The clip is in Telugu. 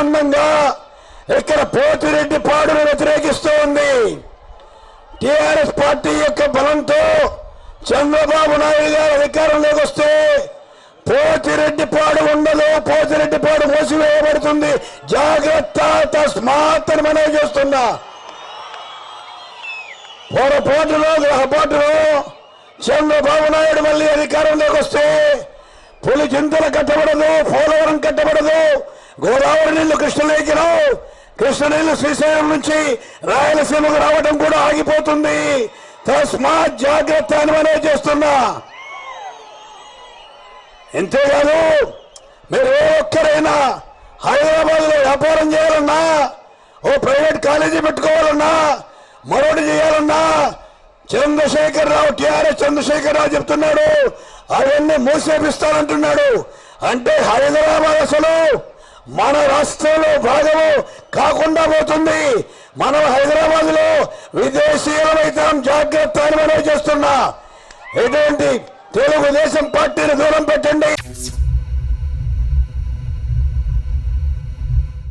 బ్రహ్మాండంగా ఇక్కడ పోతిరెడ్డి పాడును వ్యతిరేకిస్తూ ఉంది. టిఆర్ఎస్ పార్టీ యొక్క బలంతో చంద్రబాబు నాయుడు గారు అధికారంలోకి వస్తే పోతిరెడ్డిపాడు ఉండదు, పోతిరెడ్డిపాడు మూసివేయబడుతుంది. జాగ్రత్త, తస్మాత్ అని మనవి చేస్తున్నా. పొరపాటులో గ్రహపాటులో చంద్రబాబు నాయుడు మళ్ళీ అధికారంలోకి వస్తే పులిచింతలు కట్టబడదు, పోలవరం కట్టబడదు, గోదావరి నీళ్లు కృష్ణలోకి రావు, కృష్ణ నీళ్లు శ్రీశైలం నుంచి రాయలసీమకు రావడం కూడా ఆగిపోతుంది. తస్మాత్ జాగ్రత్త అని మనవి చేస్తున్నా. ఇంతేకాదు, మీరు ఏ ఒక్కరైనా హైదరాబాద్ లో వ్యాపారం చేయాలన్నా, ఓ ప్రైవేట్ కాలేజీ పెట్టుకోవాలన్నా, మరొకటి చేయాలన్నా చంద్రశేఖరరావు, టిఆర్ఎస్ చంద్రశేఖరరావు చెప్తున్నాడు అవన్నీ మూసేపిస్తానంటున్నాడు. అంటే హైదరాబాద్ అసలు మన రాష్ట్రంలో భాగము కాకుండా పోతుంది. మనం హైదరాబాద్ లో విదేశీయులమైతాం, జాగ్రత్త అని మనం చేస్తున్నా. ఎటువంటి తెలుగుదేశం పార్టీని దూరం పెట్టండి.